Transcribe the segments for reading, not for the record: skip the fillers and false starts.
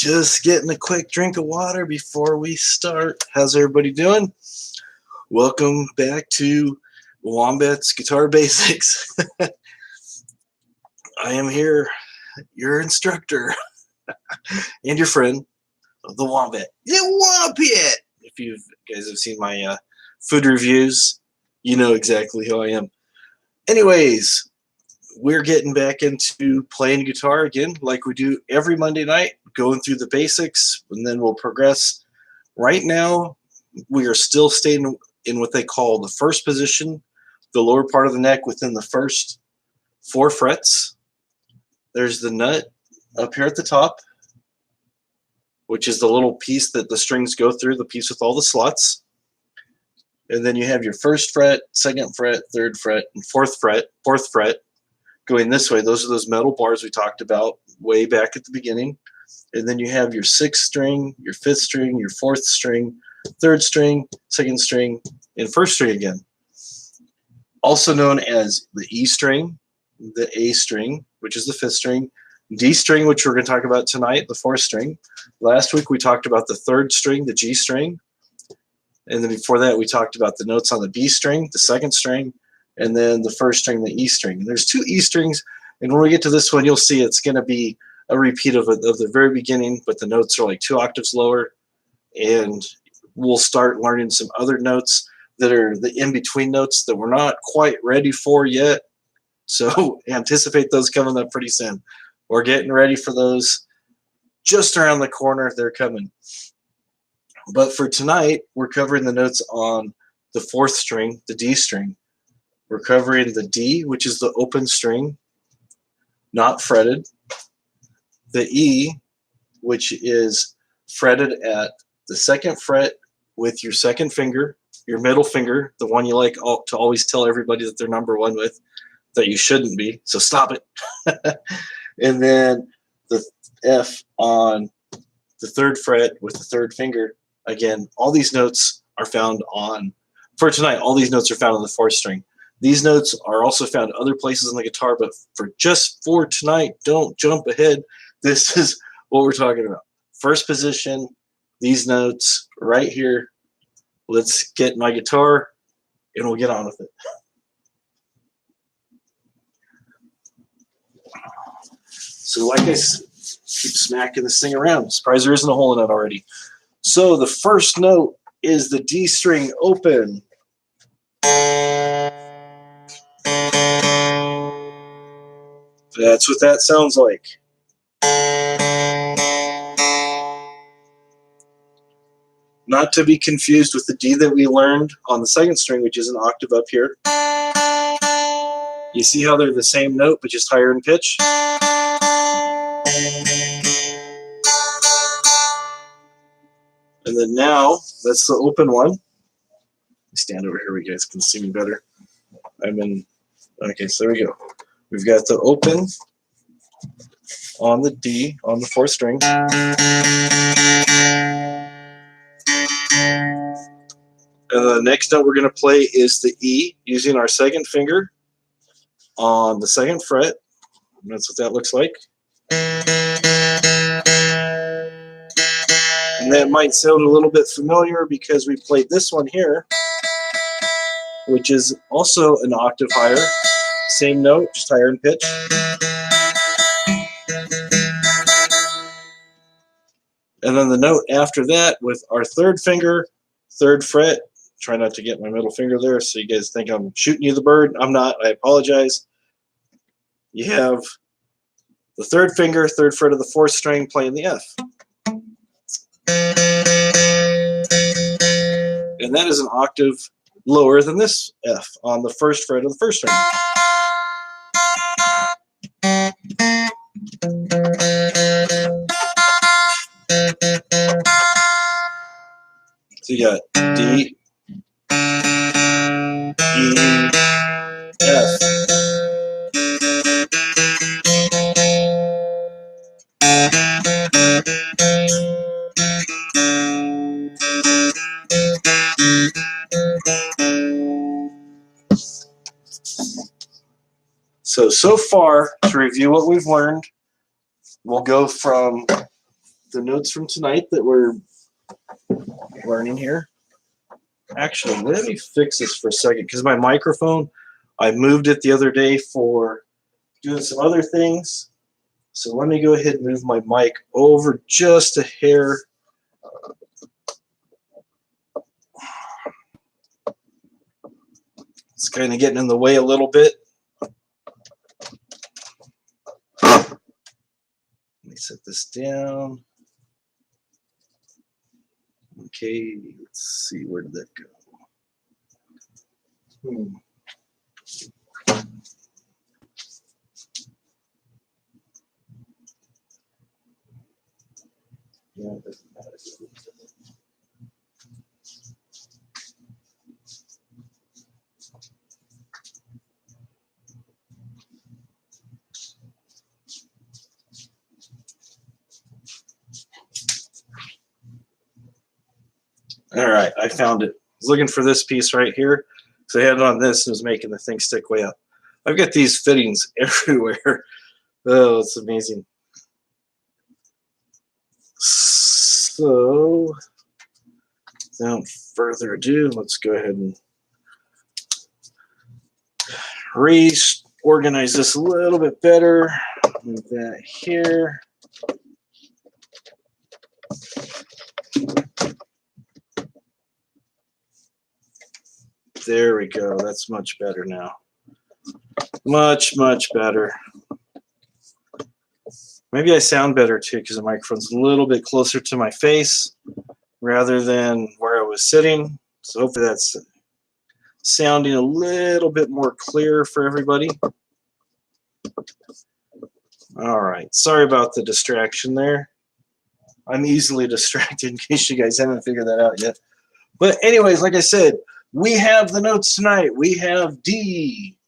Just getting a quick drink of water before we start. How's everybody doing? Welcome back to Wombat's Guitar Basics. I am here, your instructor and your friend, the Wombat. The Wombat! If you guys have seen my food reviews, you know exactly who I am. Anyways, we're getting back into playing guitar again like we do every Monday night, going through the basics, and then we'll progress. Right now, we are still staying in what they call the first position, the lower part of the neck within the first 4 frets. There's the nut up here at the top, which is the little piece that the strings go through, the piece with all the slots. And then you have your 1st fret, 2nd fret, 3rd fret, and 4th fret going this way. Those are those metal bars we talked about way back at the beginning. And then you have your 6th string, your 5th string, your 4th string, 3rd string, 2nd string, and 1st string again. Also known as the E string, the A string, which is the 5th string, D string, which we're going to talk about tonight, the 4th string. Last week we talked about the 3rd string, the G string. And then before that we talked about the notes on the B string, the 2nd string, and then the 1st string, the E string. And there's 2 E strings, and when we get to this one, you'll see it's going to be a repeat of the very beginning, but the notes are like 2 octaves lower, and we'll start learning some other notes that are the in-between notes that we're not quite ready for yet. So anticipate those coming up pretty soon. We're getting ready for those just around the corner. They're coming. But for tonight, we're covering the notes on the 4th string, the D string. We're covering the D, which is the open string, not fretted. The E, which is fretted at the 2nd fret with your 2nd finger, your middle finger, the one you like to always tell everybody that they're number 1 with, that you shouldn't be, so stop it. And then the F on the 3rd fret with the 3rd finger. Again, all these notes are found on, for tonight, all these notes are found on the 4th string. These notes are also found other places on the guitar, but for tonight, don't jump ahead. This is what we're talking about. First position, these notes right here. Let's get my guitar, and we'll get on with it. So like I keep smacking this thing around. I'm surprised there isn't a hole in it already. So the first note is the D string open. That's what that sounds like. Not to be confused with the D that we learned on the 2nd string, which is an octave up here. You see how they're the same note, but just higher in pitch? And then now, that's the open one. Stand over here where you guys can see me better. Okay, so there we go. We've got the open on the D, on the 4th string. And the next note we're going to play is the E, using our 2nd finger on the 2nd fret. And that's what that looks like. And that might sound a little bit familiar because we played this one here, which is also an octave higher. Same note, just higher in pitch. And then the note after that with our 3rd finger, 3rd fret. Try not to get my middle finger there so you guys think I'm shooting you the bird. I'm not. I apologize. You have the 3rd finger, 3rd fret of the 4th string playing the F. And that is an octave lower than this F on the 1st fret of the 1st string. So you got D, E, F. So far, to review what we've learned, we'll go from the notes from tonight that we're learning here. Actually, let me fix this for a second because my microphone, I moved it the other day for doing some other things. So let me go ahead and move my mic over just a hair. It's kind of getting in the way a little bit. Let me set this down. Okay, let's see, where did that go? Yeah, it doesn't matter. All right, I found it. I was looking for this piece right here. So I had it on this and it was making the thing stick way up. I've got these fittings everywhere. Oh, it's amazing. So, without further ado, let's go ahead and reorganize this a little bit better. Move that here. There we go. That's much better now. Much, much better. Maybe I sound better too because the microphone's a little bit closer to my face rather than where I was sitting. So hopefully that's sounding a little bit more clear for everybody. All right. Sorry about the distraction there. I'm easily distracted in case you guys haven't figured that out yet. But anyways, like I said, we have the notes tonight. We have D,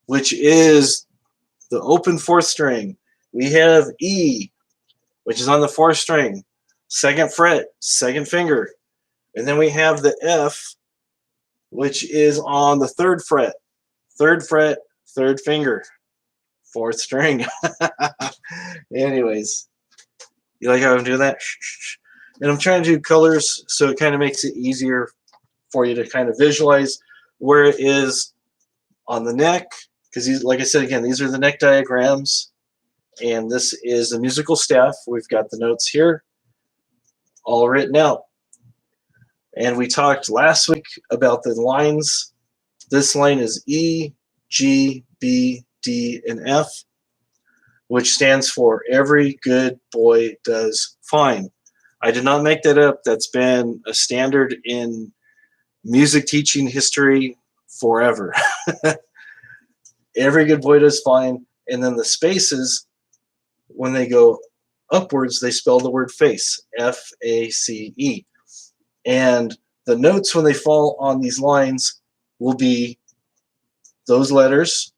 which is the open fourth string. We have E, which is on the fourth string, second fret, second finger. And then we have the F, which is on the third fret, third finger, fourth string. Anyways, you like how I'm doing that? And I'm trying to do colors so it kind of makes it easier for you to kind of visualize where it is on the neck. Because, like I said, again, these are the neck diagrams. And this is the musical staff. We've got the notes here all written out. And we talked last week about the lines. This line is E, G, B, D, and F, which stands for every good boy does fine. I did not make that up. That's been a standard in music teaching history forever. Every good boy does fine. And then the spaces, when they go upwards, they spell the word face, F-A-C-E. And the notes, when they fall on these lines, will be those letters.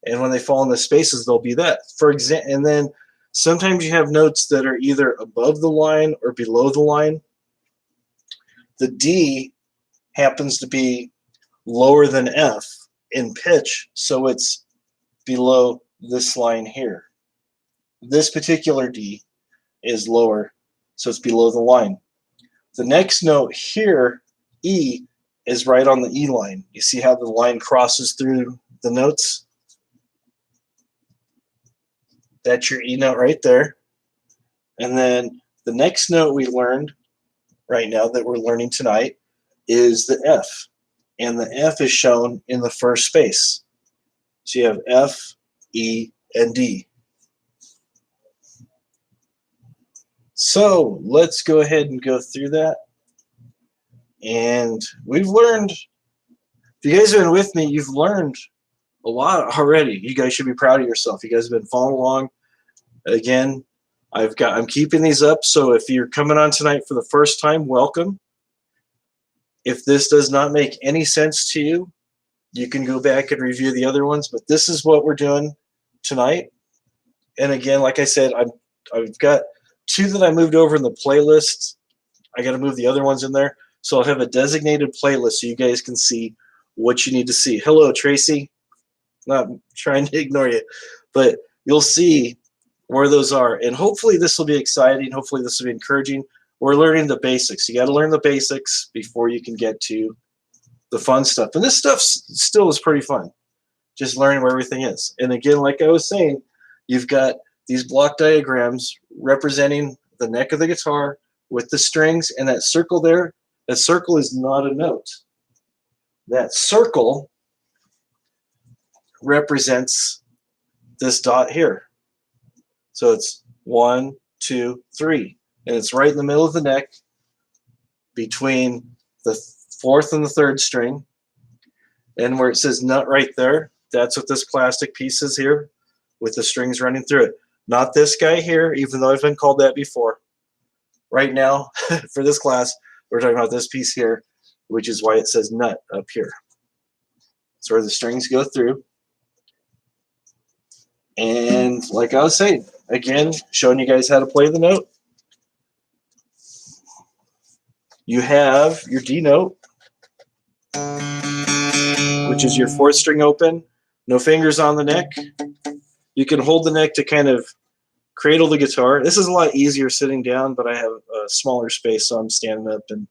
And when they fall in the spaces, they'll be that. For example, and then sometimes you have notes that are either above the line or below the line. The D happens to be lower than F in pitch, so it's below this line here. This particular D is lower, so it's below the line. The next note here, E, is right on the E line. You see how the line crosses through the notes? That's your E note right there. And then the next note we learned right now that we're learning tonight is the F. And the F is shown in the first space. So you have F, E, and D. So let's go ahead and go through that. And we've learned, if you guys have been with me, you've learned a lot already. You guys should be proud of yourself. You guys have been following along. Again, I'm keeping these up, so if you're coming on tonight for the first time, welcome. If this does not make any sense to you, you can go back and review the other ones, but this is what we're doing tonight. And again, like I said, I've got two that I moved over in the playlist. I got to move the other ones in there. So I'll have a designated playlist so you guys can see what you need to see. Hello, Tracy. Not trying to ignore you, but you'll see where those are. And hopefully this will be exciting. Hopefully this will be encouraging. We're learning the basics. You got to learn the basics before you can get to the fun stuff. And this stuff still is pretty fun, just learning where everything is. And again, like I was saying, you've got these block diagrams representing the neck of the guitar with the strings, and that circle there, that circle is not a note. That circle represents this dot here. So it's 1, 2, 3. And it's right in the middle of the neck between the 4th and the 3rd string. And where it says nut right there, that's what this plastic piece is here with the strings running through it. Not this guy here, even though I've been called that before. Right now, for this class, we're talking about this piece here, which is why it says nut up here. It's where the strings go through. And like I was saying, again, showing you guys how to play the note. You have your D note, which is your 4th string open, no fingers on the neck. You can hold the neck to kind of cradle the guitar. This is a lot easier sitting down, but I have a smaller space, so I'm standing up and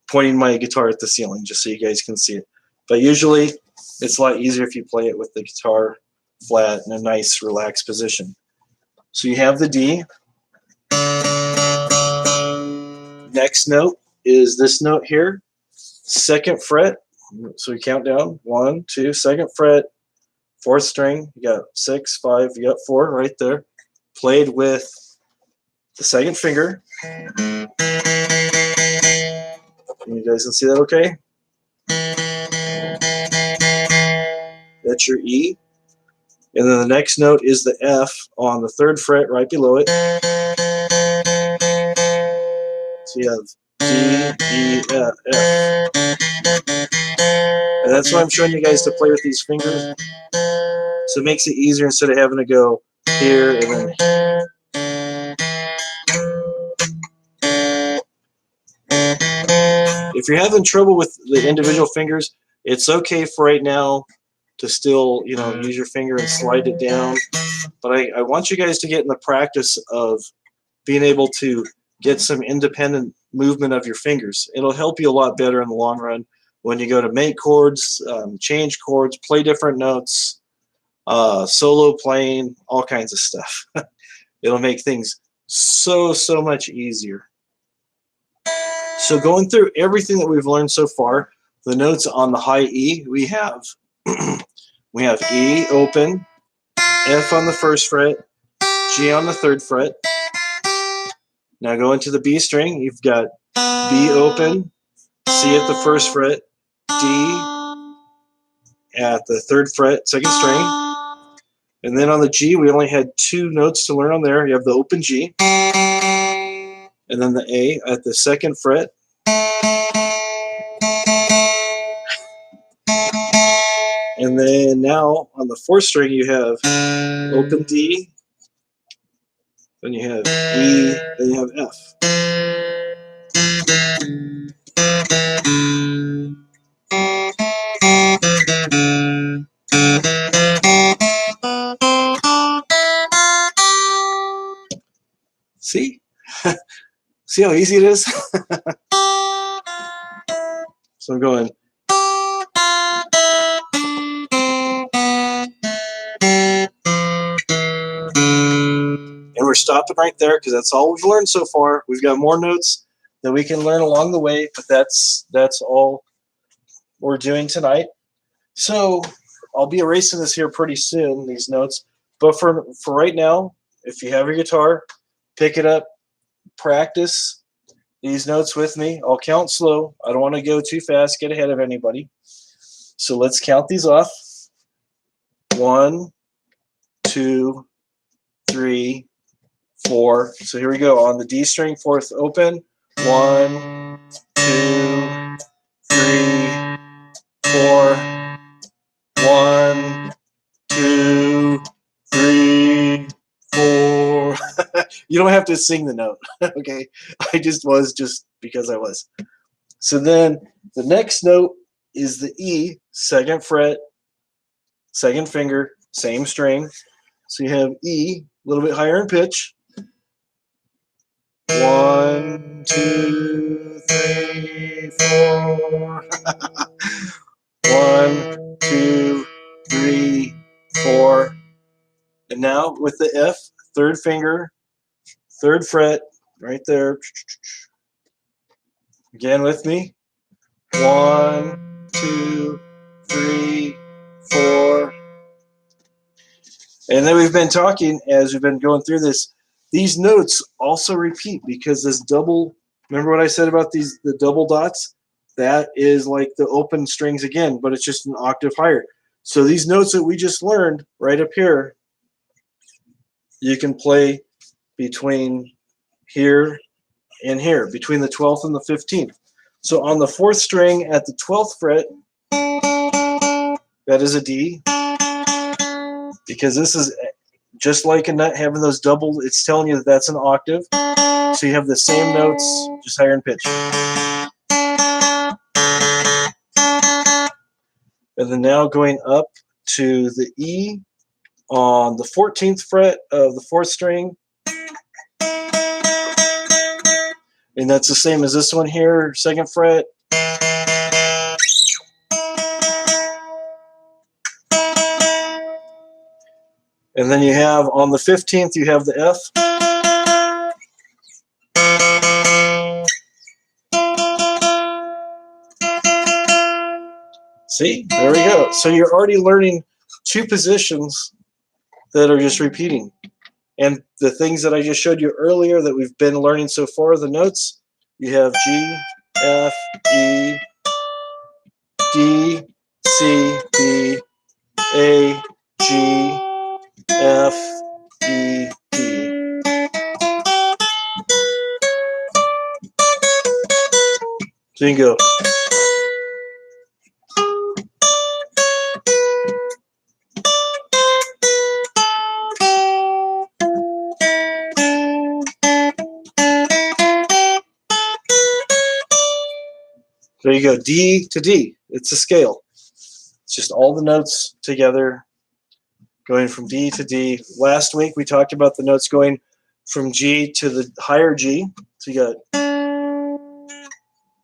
pointing my guitar at the ceiling just so you guys can see it. But usually it's a lot easier if you play it with the guitar flat in a nice relaxed position. So you have the D. Next note is this note here, 2nd fret. So we count down 1, 2, 2nd fret, 4th string. You got 6, 5, you got 4 right there. Played with the 2nd finger. You guys can see that okay? That's your E. And then the next note is the F on the 3rd fret right below it. So you have D, E, F, F. And that's why I'm showing you guys to play with these fingers. So it makes it easier instead of having to go here and then here. If you're having trouble with the individual fingers, it's okay for right now to still, use your finger and slide it down. But I want you guys to get in the practice of being able to get some independent movement of your fingers. It'll help you a lot better in the long run when you go to make chords, change chords, play different notes, solo playing, all kinds of stuff. It'll make things so much easier. So going through everything that we've learned so far, the notes on the high E, we have we have E open, F on the 1st fret, G on the 3rd fret. Now go into the B string, you've got B open, C at the 1st fret, D at the 3rd fret, 2nd string. And then on the G, we only had 2 notes to learn on there. You have the open G, and then the A at the 2nd fret. And then now on the 4th string, you have open D, then you have E, then you have F. See? See how easy it is? So I'm going. And we're stopping right there because that's all we've learned so far. We've got more notes that we can learn along the way, but that's all we're doing tonight. So I'll be erasing this here pretty soon, these notes. But for right now, if you have your guitar, pick it up, practice these notes with me. I'll count slow. I don't want to go too fast, get ahead of anybody. So let's count these off. 1, 2, 3, 4. So here we go. On the D string, 4th open. 1, 2, 3, 4. 1, 2, 3, 4. You don't have to sing the note, okay? I just was just because I was. So then the next note is the E, 2nd fret, 2nd finger, same string. So you have E, little bit higher in pitch. 1, 2, 3, 4. 1, 2, 3, 4. And now with the F, third finger, third fret, right there. Again with me. 1, 2, 3, 4. And then we've been talking as we've been going through this. These notes also repeat because this double, remember what I said about the double dots? That is like the open strings again, but it's just an octave higher. So these notes that we just learned right up here, you can play between here and here, between the 12th and the 15th. So on the 4th string at the 12th fret, that is a D, because this is just like a nut having those double, it's telling you that that's an octave. So you have the same notes, just higher in pitch. And then now going up to the E on the 14th fret of the 4th string. And that's the same as this one here, 2nd fret. And then you have on the 15th, you have the F. See, there we go. So you're already learning 2 positions that are just repeating. And the things that I just showed you earlier that we've been learning so far, the notes, you have G, F, E, D, C, B, A, G, F, E, D. So you can go. There you go, D to D. It's a scale. It's just all the notes together going from D to D. Last week we talked about the notes going from G to the higher G. So you got,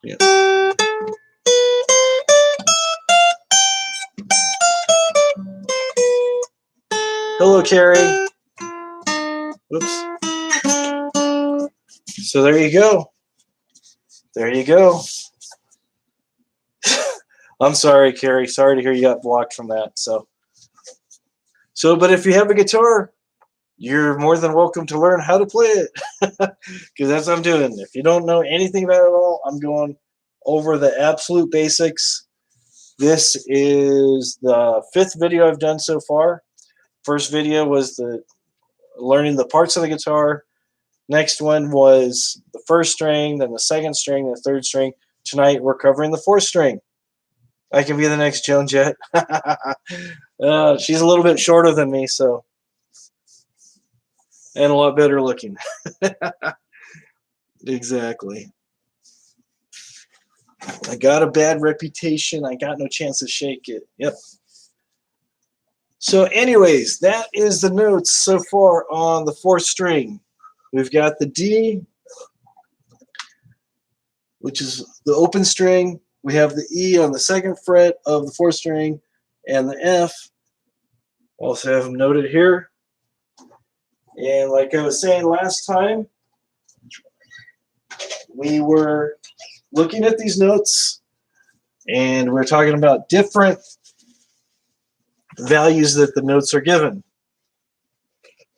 yeah. Hello, Carrie. Oops. So there you go. There you go. I'm sorry, Carrie. Sorry to hear you got blocked from that. So, but if you have a guitar, you're more than welcome to learn how to play it, because that's what I'm doing. If you don't know anything about it at all, I'm going over the absolute basics. This is the 5th video I've done so far. First video was learning the parts of the guitar. Next one was the 1st string, then the 2nd string, then the 3rd string. Tonight we're covering the 4th string. I can be the next Joan Jett. She's a little bit shorter than me, so, and a lot better looking. Exactly. I got a bad reputation. I got no chance to shake it. Yep. So anyways, that is the notes so far on the 4th string. We've got the D, which is the open string. We have the E on the 2nd fret of the 4th string, and the F. Also have them noted here. And like I was saying last time, we were looking at these notes, and we're talking about different values that the notes are given.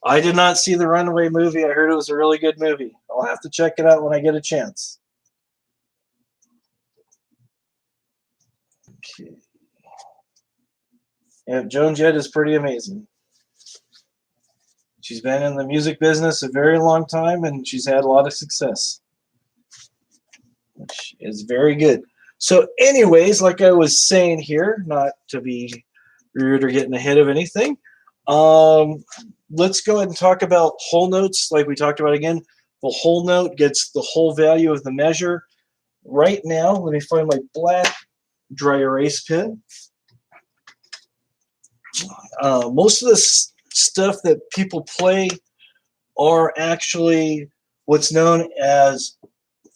I did not see the Runaway movie. I heard it was a really good movie. I'll have to check it out when I get a chance. Okay. Yeah, Joan Jett is pretty amazing. She's been in the music business a very long time, and she's had a lot of success, which is very good. So anyways, like I was saying here, not to be rude or getting ahead of anything, let's go ahead and talk about whole notes like we talked about again. The whole note gets the whole value of the measure. Right now, let me find my black dry erase pen. Most of the stuff that people play are actually what's known as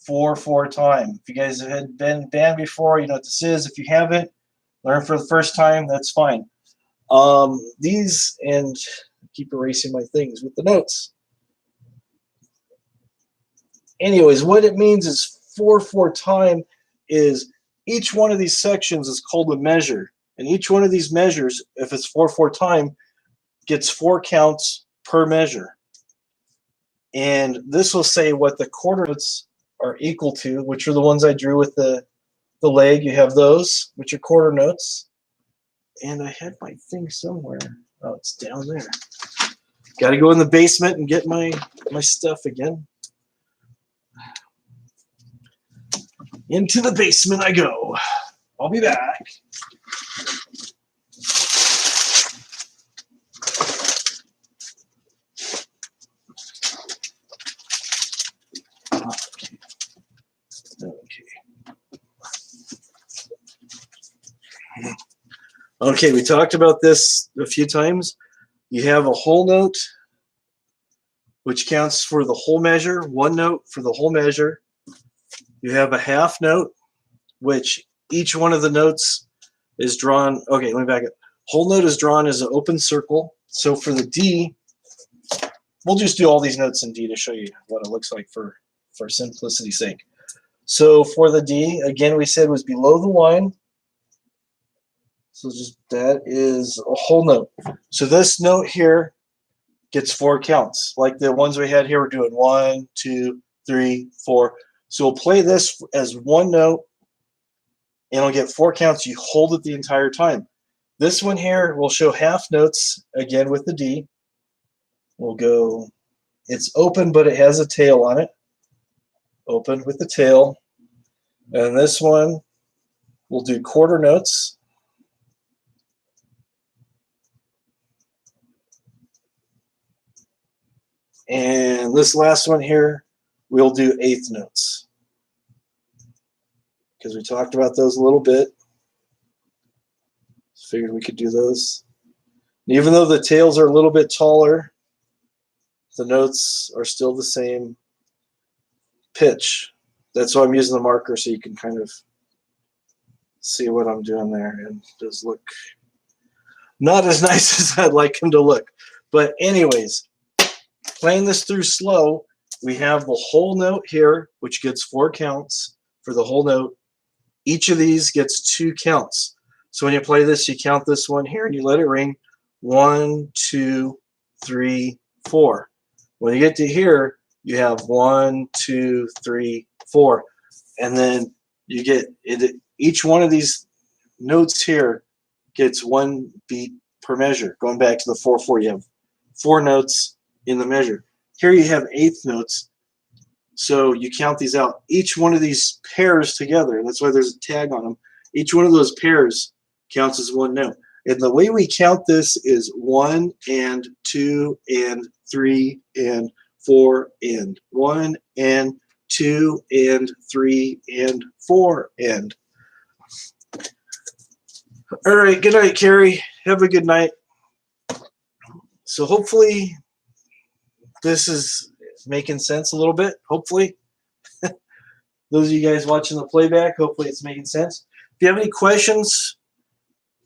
4/4 time. If you guys have been band before, you know what this is. If you haven't, learn for the first time, that's fine. These, and I keep erasing my things with the notes. Anyways, what it means is 4/4 time is each one of these sections is called a measure. And each one of these measures, if it's 4/4 time, gets 4 counts per measure. And this will say what the quarter notes are equal to, which are the ones I drew with the leg. You have those, which are quarter notes. And I had my thing somewhere. Oh, it's down there. Got to go in the basement and get my stuff again. Into the basement I go. I'll be back. Okay, we talked about this a few times. You have a whole note, which counts for the whole measure, one note for the whole measure. You have a half note, which each one of the notes is drawn. Okay, let me back up. Whole note is drawn as an open circle. So for the D, we'll just do all these notes in D to show you what it looks like for simplicity's sake. So for the D, again, we said was below the line. So just that is a whole note. So this note here gets 4 counts. Like the ones we had here, we're doing 1, 2, 3, 4. So we'll play this as one note, and it'll get 4 counts. You hold it the entire time. This one here will show half notes, again with the D. We'll go, it's open, but it has a tail on it. Open with the tail. And this one, we'll do quarter notes. And this last one here, we'll do eighth notes, because we talked about those a little bit. Figured we could do those. And even though the tails are a little bit taller, the notes are still the same pitch. That's why I'm using the marker, so you can kind of see what I'm doing there. And it does look not as nice as I'd like him to look. But anyways, playing this through slow, we have the whole note here, which gets 4 counts for the whole note. Each of these gets 2 counts. So when you play this, you count this one here and you let it ring. 1, 2, 3, 4. When you get to here, you have 1, 2, 3, 4. And then you get it, each one of these notes here gets 1 beat per measure. Going back to the 4/4, you have 4 notes in the measure. Here you have eighth notes. So you count these out. Each one of these pairs together, and that's why there's a tag on them. Each one of those pairs counts as 1 note. And the way we count this is 1 and 2 and 3 and 4 and 1 and 2 and 3 and 4 and. All right, good night, Carrie. Have a good night. So hopefully this is making sense a little bit, hopefully. Those of you guys watching the playback, hopefully it's making sense. If you have any questions,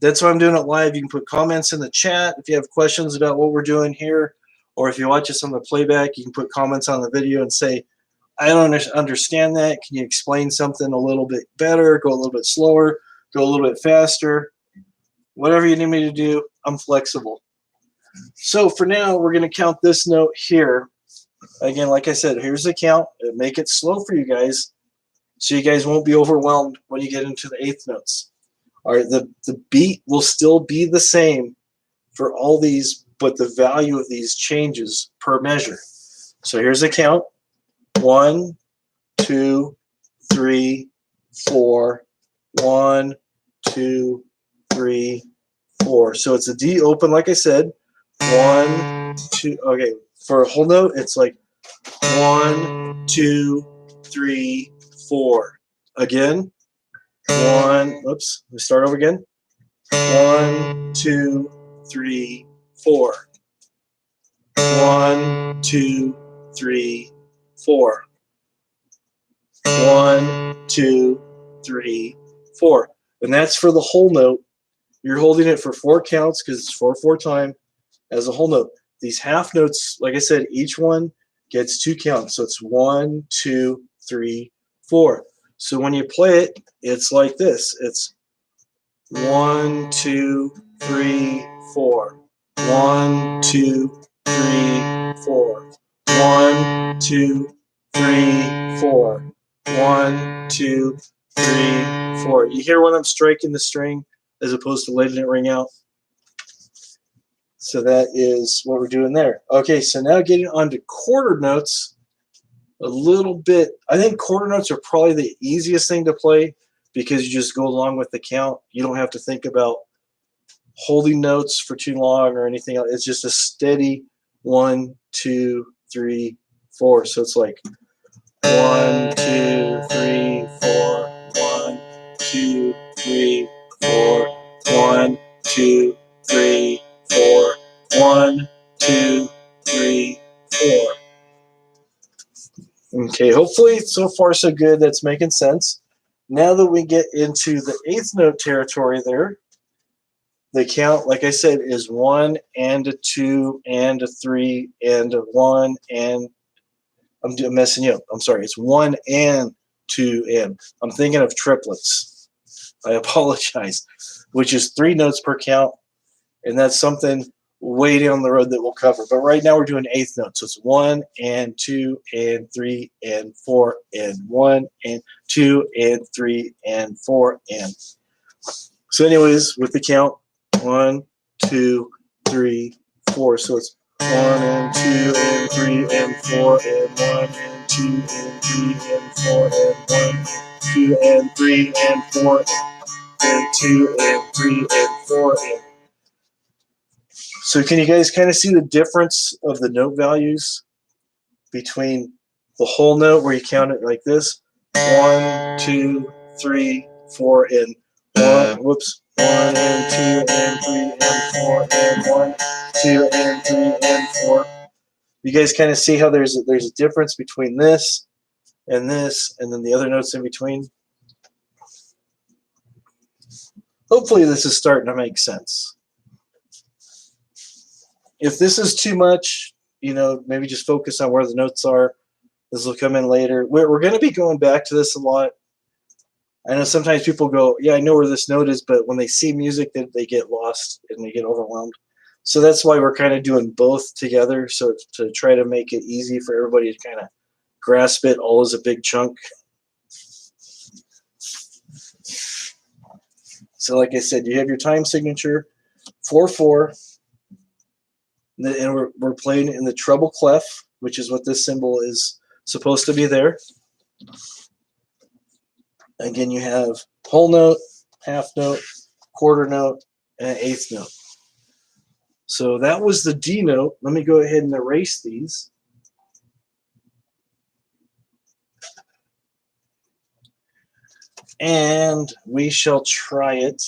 that's why I'm doing it live. You can put comments in the chat if you have questions about what we're doing here, or if you watch us on the playback, you can put comments on the video and say, I don't understand that. Can you explain something a little bit better, go a little bit slower, go a little bit faster? Whatever you need me to do, I'm flexible. So for now, we're going to count this note here. Again, like I said, here's the count. Make it slow for you guys so you guys won't be overwhelmed when you get into the eighth notes. All right, the beat will still be the same for all these, but the value of these changes per measure. So here's the count. 1, 2, 3, 4. 1, 2, 3, 4. So it's a D open, like I said. 1, 2. Okay, for a whole note, it's like 1, 2, 3, 4. Again, 1. Oops. Let me start over again. 1, 2, 3, 4. 1, 2, 3, 4. 1, 2, 3, 4. And that's for the whole note. You're holding it for 4 counts because it's 4/4 time as a whole note. These half notes, like I said, each one gets 2 counts. So it's 1, 2, 3, 4. So when you play it, it's like this. It's 1, 2, 3, 4. 1, 2, 3, 4. 1, 2, 3, 4. 1, 2, 3, 4. You hear when I'm striking the string as opposed to letting it ring out? So that is what we're doing there. Okay, so now getting on to quarter notes a little bit. I think quarter notes are probably the easiest thing to play because you just go along with the count. You don't have to think about holding notes for too long or anything else. It's just a steady 1, 2, 3, 4. So it's like 1, 2, 3, 4. 1, 2, 3, 4. 1, 2, 3, 4. 1, 2, 3, 4. Okay, hopefully so far so good. That's making sense. Now that we get into the 8th note territory there, the count, like I said, is 1 and a 2 and a 3 and a 1 and I'm messing you up. I'm sorry. It's 1 and 2 and. I'm thinking of triplets. I apologize. Which is 3 notes per count, and that's something way down the road that we'll cover. But right now we're doing 8th notes. So it's 1 and 2 and 3 and 4 and 1 and 2 and 3 and 4 and. So anyways, with the count, 1, 2, 3, 4. So it's 1 and 2 and 3 and 4 and 1 and 2 and 3 and 4 and 1 and 2 and 3 and 4 and 2 and 3 and 4 and. So can you guys kind of see the difference of the note values between the whole note where you count it like this? 1, 2, 3, 4 and 1. Whoops. 1 and 2 and 3 and 4 and 1, 2 and 3 and 4. You guys kind of see how there's a difference between this and then the other notes in between. Hopefully this is starting to make sense. If this is too much, maybe just focus on where the notes are. This will come in later. We're going to be going back to this a lot. I know sometimes people go, yeah, I know where this note is, but when they see music, they get lost and they get overwhelmed. So that's why we're kind of doing both together, so to try to make it easy for everybody to kind of grasp it all as a big chunk. So like I said, you have your time signature, 4/4, and we're playing in the treble clef, which is what this symbol is supposed to be there. Again, you have whole note, half note, quarter note, and an 8th note. So that was the D note. Let me go ahead and erase these. And we shall try it.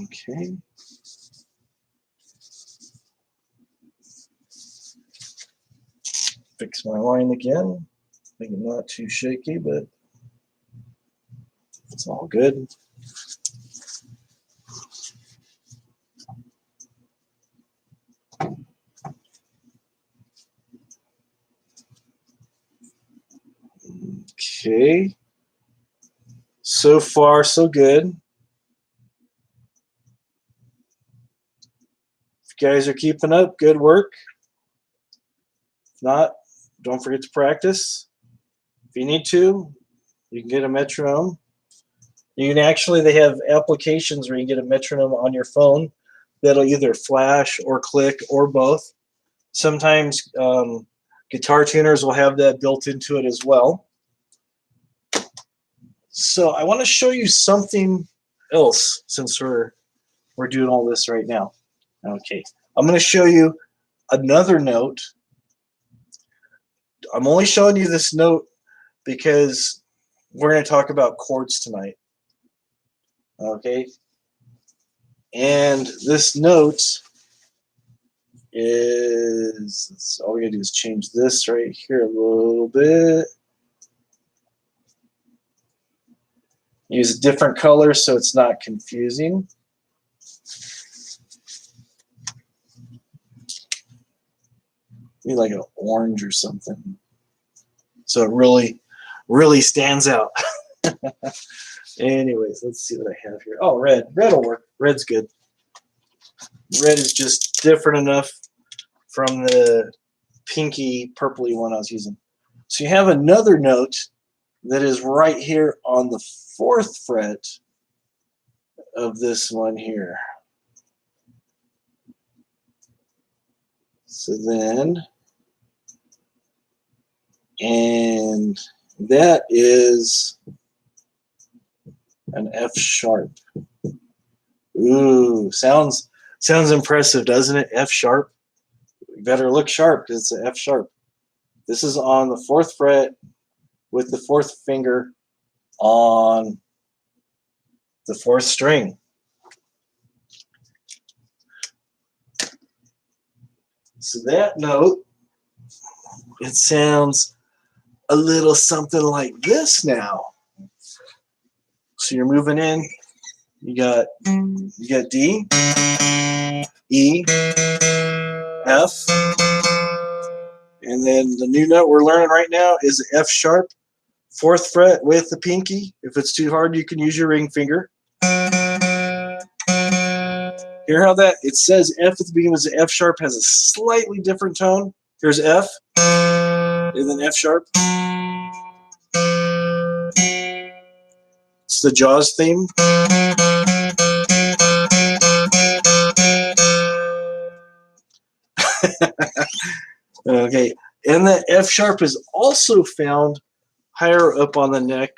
Okay. Fix my line again. Make it not too shaky, but it's all good. Okay. So far, so good. If you guys are keeping up, good work. If not, don't forget to practice. If you need to, you can get a metronome. You can actually, they have applications where you can get a metronome on your phone that'll either flash or click or both. Sometimes guitar tuners will have that built into it as well. So I want to show you something else since we're doing all this right now. Okay, I'm going to show you another note. I'm only showing you this note because we're going to talk about chords tonight. Okay, and this note is, all we gotta do is change this right here a little bit. Use a different color so it's not confusing. Maybe like an orange or something. So it really stands out. Anyways, let's see what I have here. Oh, red. Red will work. Red's good. Red is just different enough from the pinky purpley one I was using. So you have another note that is right here on the 4th fret of this one here. So then, and that is an F sharp. Ooh, sounds impressive, doesn't it? F sharp. You better look sharp because it's an F sharp. This is on the 4th fret with the 4th finger on the 4th string. So that note, it sounds a little something like this now. So you're moving in. You got D, E, F, and then the new note we're learning right now is F sharp, 4th fret with the pinky. If it's too hard, you can use your ring finger. Hear how that, it says F at the beginning, the F sharp has a slightly different tone. Here's F, and then F sharp. It's the Jaws theme. Okay, and the F sharp is also found higher up on the neck,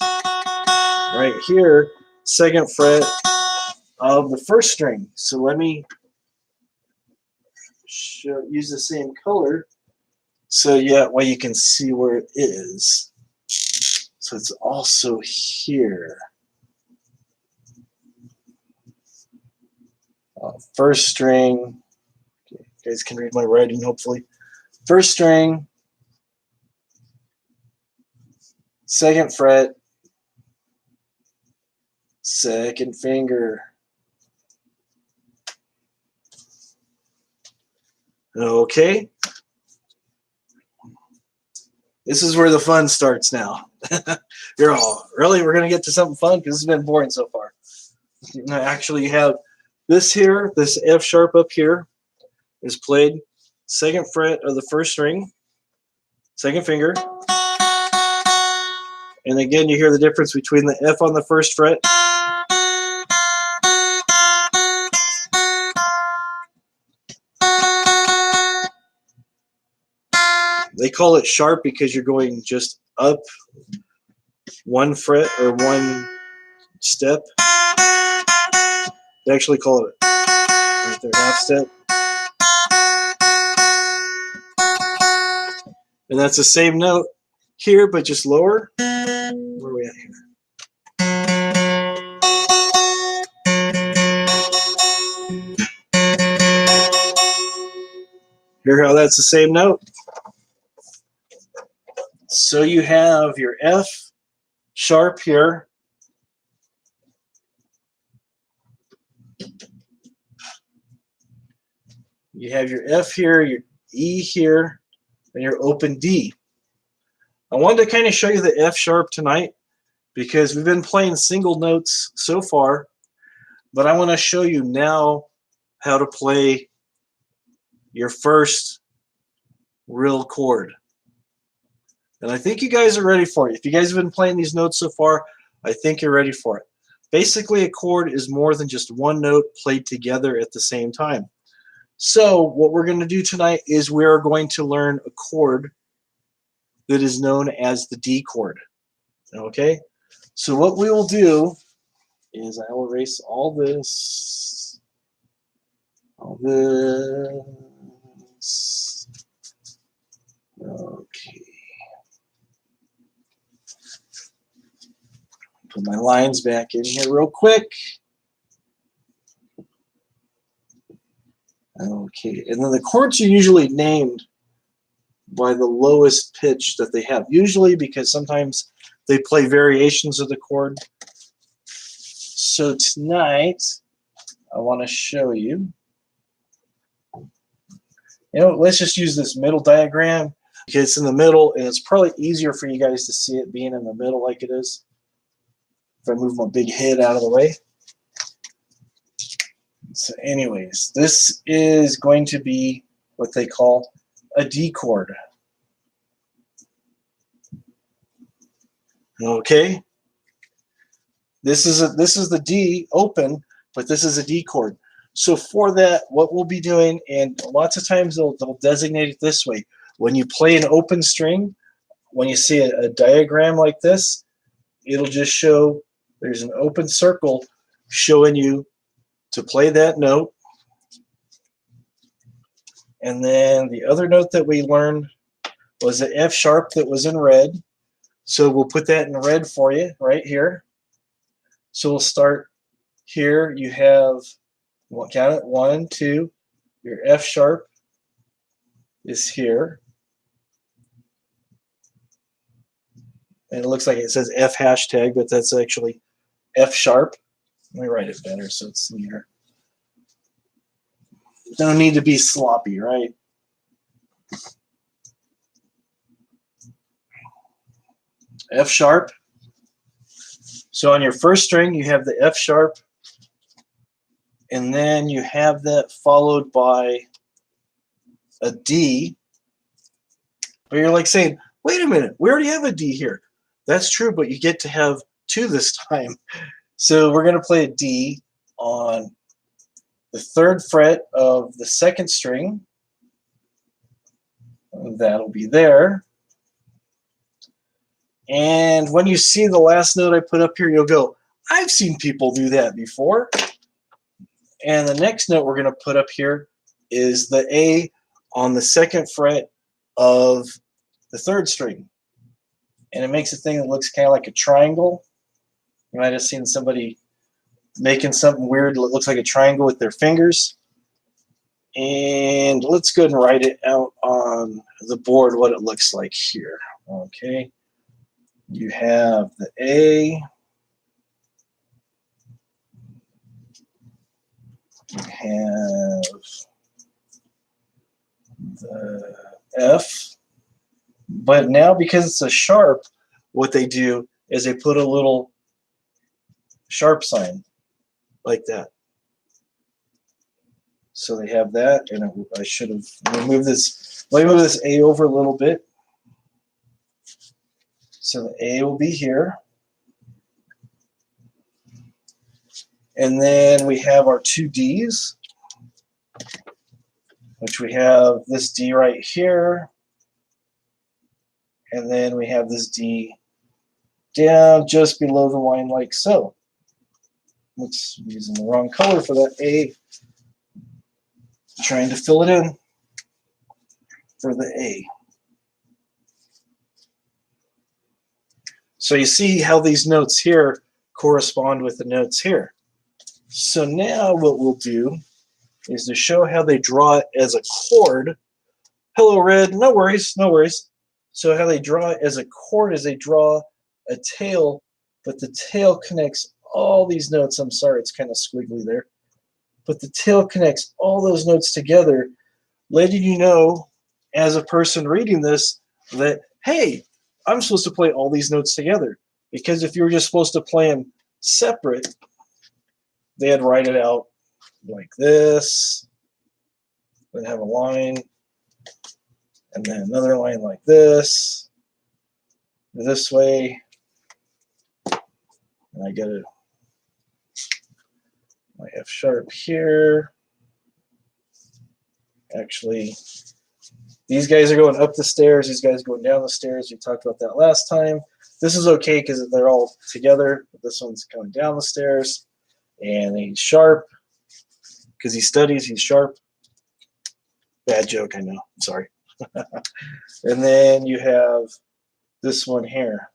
right here, 2nd fret of the 1st string. So let me use the same color so yeah, well you can see where it is. So it's also here. 1st string. Okay, you guys can read my writing hopefully. 1st string, 2nd fret, 2nd finger. Okay. This is where the fun starts now. You're all, really? We're going to get to something fun? Because this has been boring so far. Actually, you have this here, this F sharp up here is played 2nd fret of the 1st string, 2nd finger. And again, you hear the difference between the F on the 1st fret they call it sharp because you're going just up 1 fret or 1 step. They actually call it right there, half step. And that's the same note here, but just lower. Where are we at here? Hear how that's the same note? So you have your F sharp here. You have your F here, your E here, and your open D. I wanted to kind of show you the F sharp tonight because we've been playing single notes so far, but I want to show you now how to play your first real chord. And I think you guys are ready for it. If you guys have been playing these notes so far, I think you're ready for it. Basically, a chord is more than just one note played together at the same time. So what we're going to do tonight is we are going to learn a chord that is known as the D chord. Okay? So what we will do is I will erase all this. Okay. Put my lines back in here real quick. Okay, and then the chords are usually named by the lowest pitch that they have. Usually because sometimes they play variations of the chord. So tonight, I want to show you. Let's just use this middle diagram because it's in the middle, and it's probably easier for you guys to see it being in the middle like it is. If I move my big head out of the way. So anyways, this is going to be what they call a D chord. Okay. This is the D open, but this is a D chord. So for that, what we'll be doing, and lots of times they'll designate it this way. When you play an open string, when you see a diagram like this, it'll just show there's an open circle showing you to play that note. And then the other note that we learned was the F sharp that was in red. So we'll put that in red for you right here. So we'll start here. You have, count it, 1, 2. Your F sharp is here. And it looks like it says F hashtag, but that's actually F sharp. Let me write it better so it's neater. Don't need to be sloppy, right? F sharp. So on your first string, you have the F sharp, and then you have that followed by a D. But you're like saying, wait a minute, we already have a D here. That's true, but you get to have 2 this time. So we're going to play a D on the 3rd fret of the 2nd string. That'll be there. And when you see the last note I put up here, you'll go, I've seen people do that before. And the next note we're going to put up here is the A on the 2nd fret of the 3rd string. And it makes a thing that looks kind of like a triangle. You might have seen somebody making something weird that looks like a triangle with their fingers. And let's go ahead and write it out on the board what it looks like here. Okay. You have the A. You have the F. But now because it's a sharp, what they do is they put a little sharp sign like that. So they have that, and I should have removed this. Let me move this A over a little bit. So the A will be here. And then we have our 2 Ds, which we have this D right here. And then we have this D down just below the line like so. Oops, I'm using the wrong color for that A. Trying to fill it in for the A. So you see how these notes here correspond with the notes here. So now what we'll do is to show how they draw it as a chord. Hello, Red. No worries, no worries. So how they draw it as a chord is they draw a tail, but the tail connects all these notes. I'm sorry, it's kind of squiggly there. But the tail connects all those notes together, letting you know, as a person reading this, that, hey, I'm supposed to play all these notes together. Because if you were just supposed to play them separate, they'd write it out like this, then have a line, and then another line like this way, and I get my F sharp here. Actually, these guys are going up the stairs, these guys are going down the stairs. We talked about that last time. This is okay because they're all together, but this one's coming down the stairs, and he's sharp because he studies, he's sharp. Bad joke, I know, I'm sorry. And then you have this one here.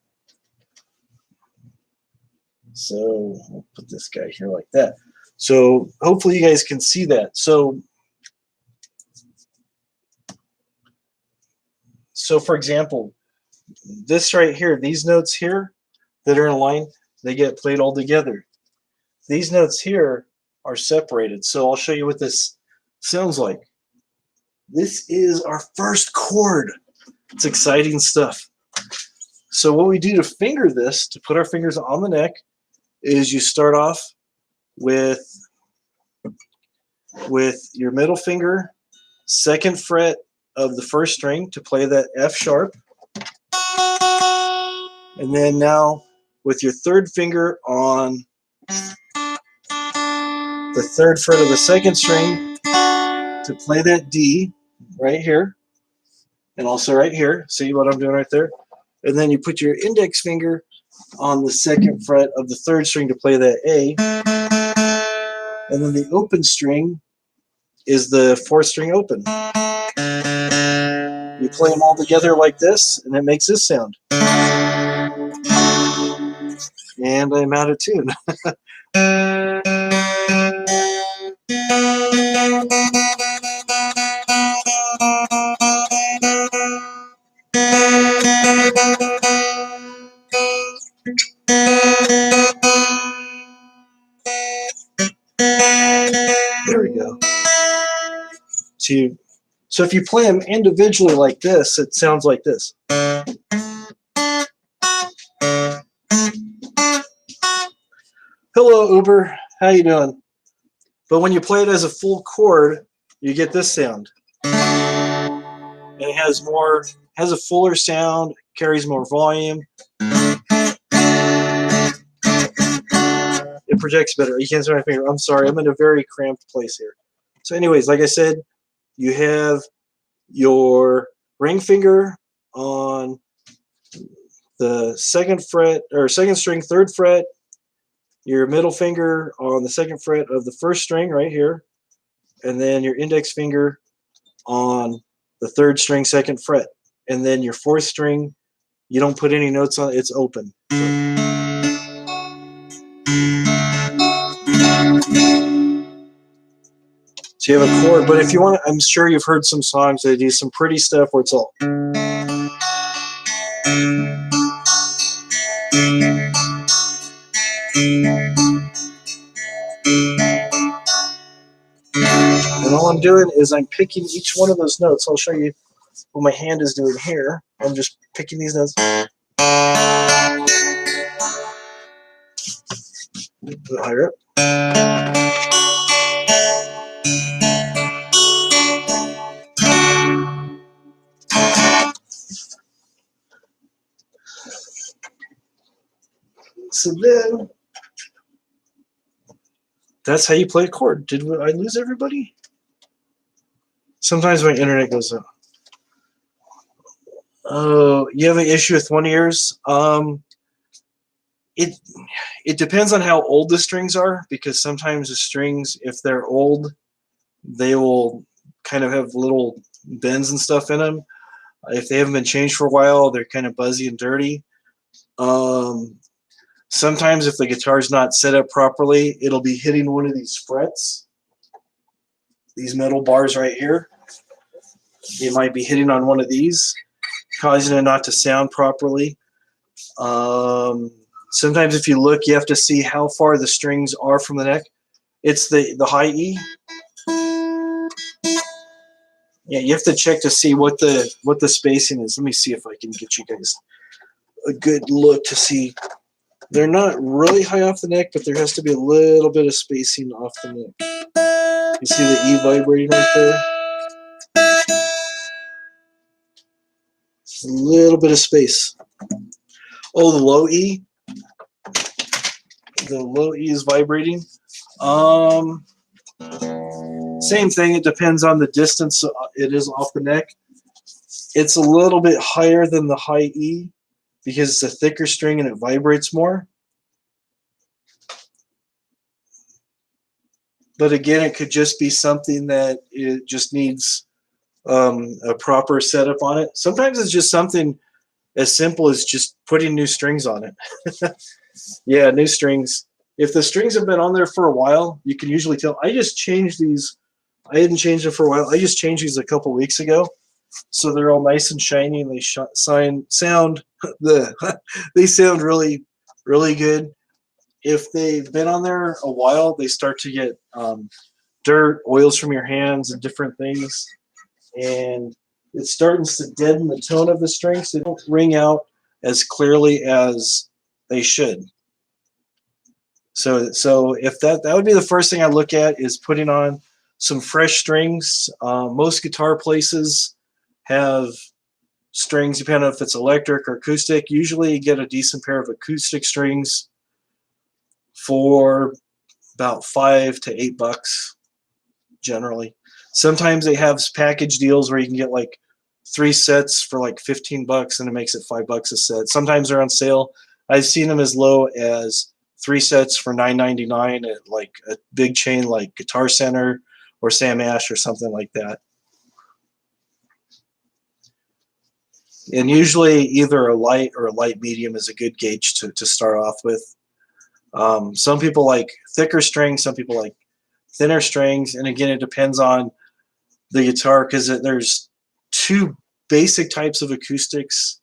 So we'll put this guy here like that. So hopefully you guys can see that. So for example, this right here, these notes here that are in a line, they get played all together. These notes here are separated. So I'll show you what this sounds like. This is our first chord. It's exciting stuff. So what we do to finger this, to put our fingers on the neck, is you start off with your middle finger, 2nd fret of the 1st string to play that F sharp. And then now with your 3rd finger on the 3rd fret of the 2nd string to play that D right here, and also right here. See what I'm doing right there? And then you put your index finger on the 2nd fret of the 3rd string to play that A. And then the open string is the 4th string open. You play them all together like this, and it makes this sound. And I'm out of tune. There we go. So if you play them individually like this, it sounds like this. Hello, Uber. How you doing? But when you play it as a full chord, you get this sound. And it has a fuller sound, carries more volume. It projects better. You can't see my finger. I'm sorry. I'm in a very cramped place here. So anyways, like I said, you have your ring finger on the 2nd fret or 2nd string, 3rd fret, your middle finger on the 2nd fret of the 1st string right here, and then your index finger on the 3rd string, 2nd fret. And then your 4th string, you don't put any notes on it, it's open. So you have a chord, but if you want, I'm sure you've heard some songs that do some pretty stuff where it's all. And all I'm doing is I'm picking each one of those notes. I'll show you what my hand is doing here. I'm just picking these notes. Higher up. So then, that's how you play a chord. Did I lose everybody? Sometimes my internet goes up. Oh, you have an issue with one of yours? It depends on how old the strings are, because sometimes the strings, if they're old, they will kind of have little bends and stuff in them. If they haven't been changed for a while, they're kind of buzzy and dirty. Sometimes if the guitar's not set up properly, it'll be hitting one of these frets, these metal bars right here. It might be hitting on one of these, causing it not to sound properly. Sometimes if you look, you have to see how far the strings are from the neck. It's the high E. Yeah, you have to check to see what the spacing is. Let me see if I can get you guys a good look to see. They're not really high off the neck, but there has to be a little bit of spacing off the neck. You see the E vibrating right there? Just a little bit of space. Oh, the low E? The low E is vibrating. Same thing. It depends on the distance it is off the neck. It's a little bit higher than the high E because it's a thicker string and it vibrates more. But again, it could just be something that it just needs a proper setup on it. Sometimes it's just something as simple as just putting new strings on it. Yeah, new strings. If the strings have been on there for a while, you can usually tell. I just changed these. I hadn't changed them for a while. I just changed these a couple weeks ago, so they're all nice and shiny, and they sound they sound really, really good. If they've been on there a while, they start to get dirt, oils from your hands, and different things, and it starts to deaden the tone of the strings. So they don't ring out as clearly as they should. So if that would be the first thing I look at, is putting on some fresh strings. Most guitar places have strings, depending on if it's electric or acoustic. Usually you get a decent pair of acoustic strings for about $5 to $8 generally. Sometimes they have package deals where you can get like 3 sets for like $15 and it makes it $5 a set. Sometimes they're on sale. I've seen them as low as 3 sets for $9.99 at like a big chain like Guitar Center or Sam Ash or something like that. And usually either a light or a light medium is a good gauge to start off with. Some people like thicker strings, some people like thinner strings, and again, it depends on the guitar, because there's 2 basic types of acoustics,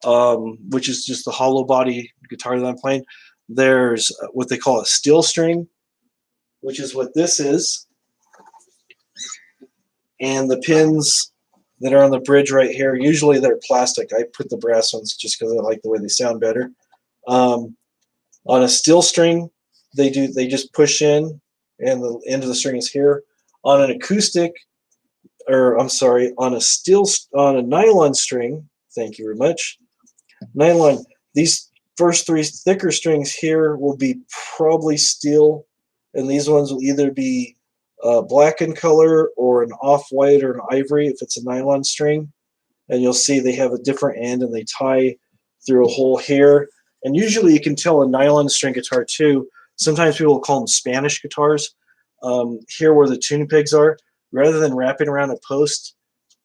which is just the hollow body guitar that I'm playing. There's what they call a steel string, which is what this is, and the pins that are on the bridge right here, usually they're plastic. I put the brass ones just because I like the way they sound better. On a steel string, they just push in, and the end of the string is here. On an acoustic, or I'm sorry, on a nylon string, thank you very much, nylon, these first 3 thicker strings here will be probably steel, and these ones will either be black in color or an off-white or an ivory if it's a nylon string. And you'll see they have a different end, and they tie through a hole here. And usually you can tell a nylon string guitar too. Sometimes people will call them Spanish guitars. Here where the tuning pegs are, rather than wrapping around a post,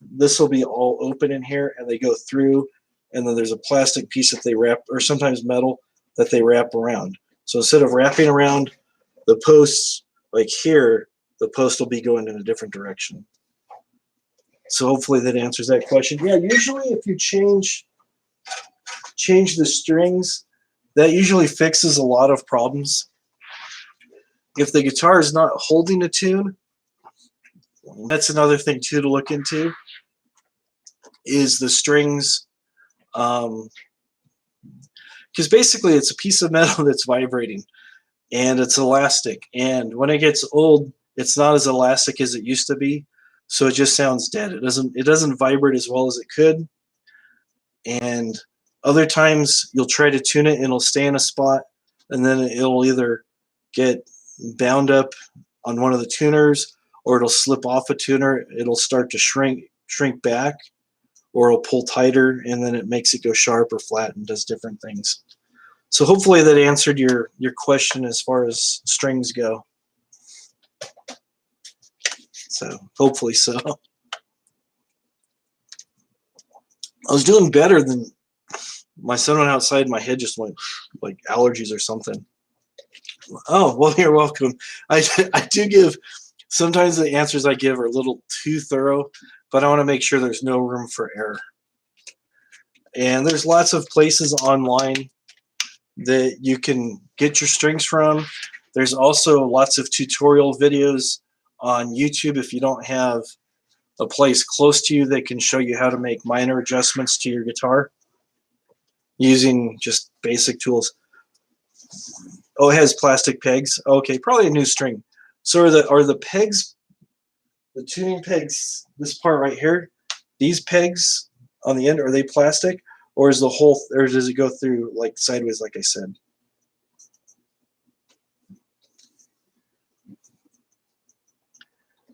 this will be all open in here, and they go through, and then there's a plastic piece that they wrap, or sometimes metal, that they wrap around. So instead of wrapping around the posts like here, the post will be going in a different direction. So hopefully that answers that question. Yeah, usually if you change the strings, that usually fixes a lot of problems. If the guitar is not holding a tune, that's another thing too to look into, is the strings, because basically it's a piece of metal that's vibrating, and it's elastic, and when it gets old, it's not as elastic as it used to be, so it just sounds dead. It doesn't vibrate as well as it could. And other times you'll try to tune it and it'll stay in a spot, and then it'll either get bound up on one of the tuners, or it'll slip off a tuner. It'll start to shrink back, or it'll pull tighter, and then it makes it go sharp or flat and does different things. So hopefully that answered your question as far as strings go. So hopefully so. I was doing better than my son went outside. My head just went like allergies or something. Oh, well, you're welcome. I do give, sometimes the answers I give are a little too thorough, but I want to make sure there's no room for error. And there's lots of places online that you can get your strings from. There's also lots of tutorial videos on YouTube if you don't have a place close to you that can show you how to make minor adjustments to your guitar using just basic tools. Oh, it has plastic pegs. Okay, probably a new string. So are the pegs, the tuning pegs, this part right here, these pegs on the end, are they plastic, or is the whole, or does it go through like sideways like I said?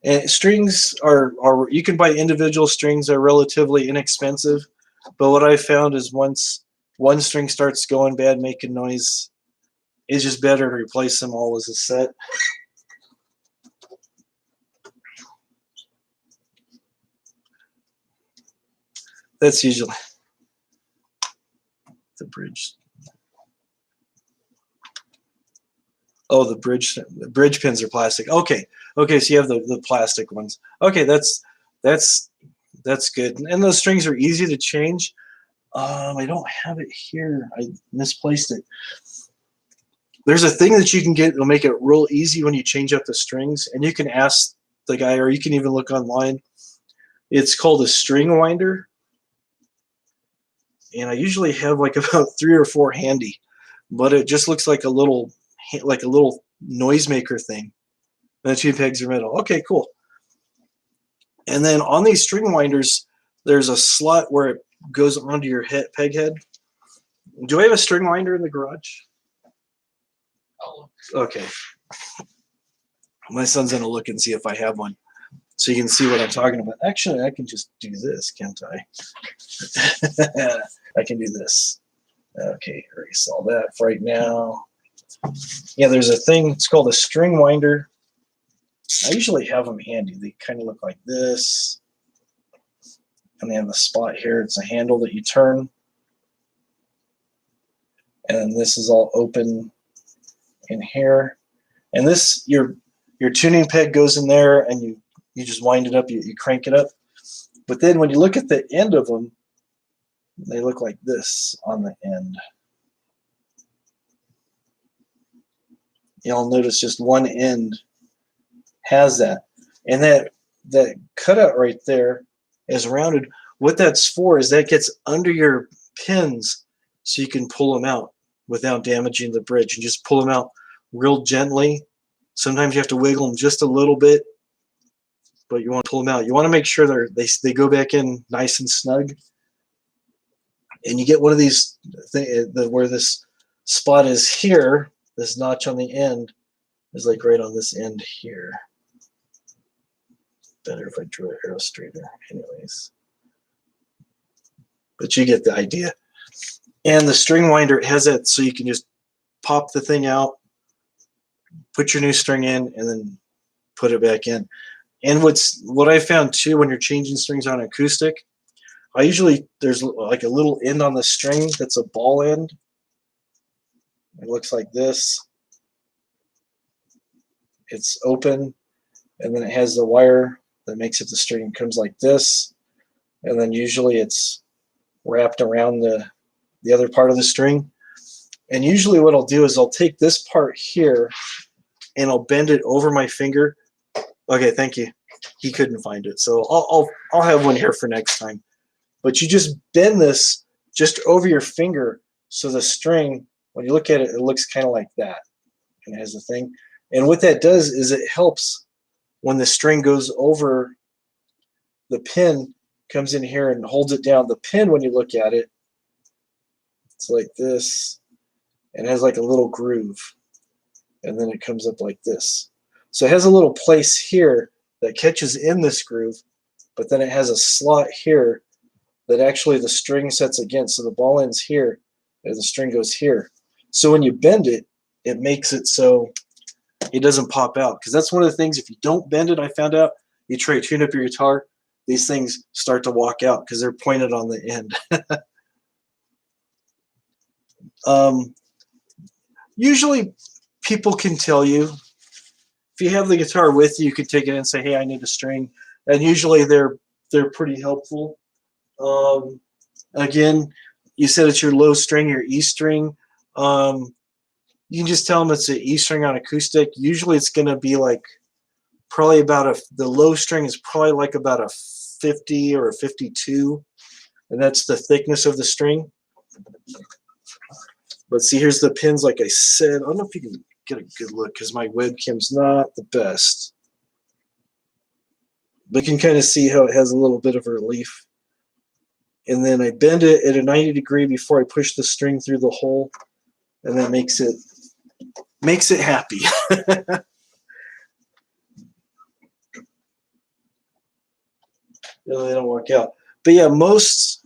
And strings are you can buy individual strings. They're relatively inexpensive, but what I found is once one string starts going bad, making noise, it's just better to replace them all as a set. That's usually. The bridge. Oh, the bridge pins are plastic. Okay, okay. So you have the plastic ones. Okay, that's good. And those strings are easy to change. I don't have it here. I misplaced it. There's a thing that you can get. It'll make it real easy when you change up the strings, and you can ask the guy, or you can even look online. It's called a string winder, and I usually have like about 3 or 4 handy, but it just looks like a little noisemaker thing. And the 2 pegs are metal. Okay, cool. And then on these string winders, there's a slot where it goes onto your peg head. Do I have a string winder in the garage? Oh, okay. My son's gonna look and see if I have one, so you can see what I'm talking about. Actually, I can just do this, can't I? I can do this. Okay, erase all that for right now. Yeah, there's a thing. It's called a string winder. I usually have them handy. They kind of look like this, and they have a spot here. It's a handle that you turn, and this is all open in here. And this, your tuning peg goes in there, and you just wind it up. You crank it up. But then when you look at the end of them, they look like this on the end. You'll notice just one end has that, and that cutout right there is rounded. What that's for is that gets under your pins, so you can pull them out without damaging the bridge, and just pull them out real gently. Sometimes you have to wiggle them just a little bit, but you want to pull them out. You want to make sure they go back in nice and snug. And you get one of these where this spot is here. This notch on the end is like right on this end here. Better if I drew an arrow straighter, anyways. But you get the idea. And the string winder has that, so you can just pop the thing out, put your new string in, and then put it back in. And what I found too, when you're changing strings on acoustic, there's like a little end on the string that's a ball end. It looks like this. It's open, and then it has the wire that makes it the string comes like this, and then usually it's wrapped around the other part of the string. And usually what I'll do is I'll take this part here and I'll bend it over my finger. Okay, thank you. He couldn't find it, so I'll have one here for next time. But you just bend this just over your finger, so the string, when you look at it, it looks kind of like that, and it has a thing. And what that does is it helps when the string goes over the pin, comes in here and holds it down. The pin, when you look at it, it's like this, and it has like a little groove, and then it comes up like this. So it has a little place here that catches in this groove, but then it has a slot here that actually the string sets against. So the ball end's here, and the string goes here. So when you bend it, it makes it so it doesn't pop out. Because that's one of the things, if you don't bend it, I found out, you try to tune up your guitar, these things start to walk out because they're pointed on the end. Usually people can tell you, if you have the guitar with you, you can take it and say, hey, I need a string. And usually they're pretty helpful. Again, you said it's your low string, your E string. You can just tell them it's an E string on acoustic. Usually it's going to be like probably about the low string is probably like about a 50 or a 52. And that's the thickness of the string. But see, here's the pins, like I said. I don't know if you can get a good look because my webcam's not the best. But you can kind of see how it has a little bit of relief. And then I bend it at a 90 degree before I push the string through the hole, and that makes it happy. They don't work out. But yeah, most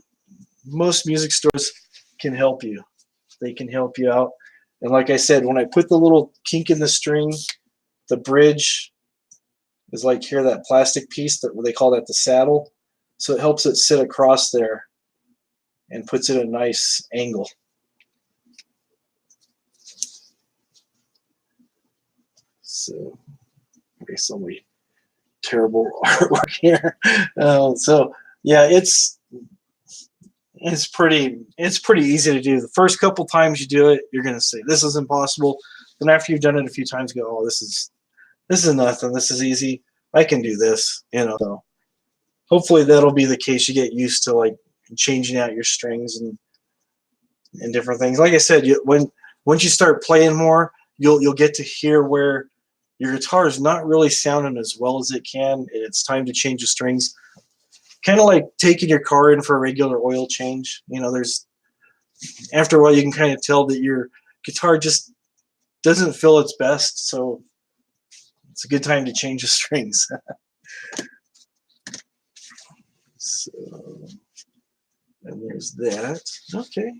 music stores can help you. They can help you out. And like I said, when I put the little kink in the string, the bridge is like here, that plastic piece that they call that the saddle. So it helps it sit across there and puts it at a nice angle. So, okay, so many terrible artwork here. So yeah, it's pretty easy to do. The first couple times you do it, you're gonna say this is impossible. Then after you've done it a few times, you go, oh, this is nothing. This is easy. I can do this. So hopefully that'll be the case. You get used to like changing out your strings and different things. Like I said, once you start playing more, you'll get to hear where your guitar is not really sounding as well as it can, and it's time to change the strings. Kind of like taking your car in for a regular oil change. There's after a while you can kind of tell that your guitar just doesn't feel its best, so it's a good time to change the strings. So, and there's that. Okay.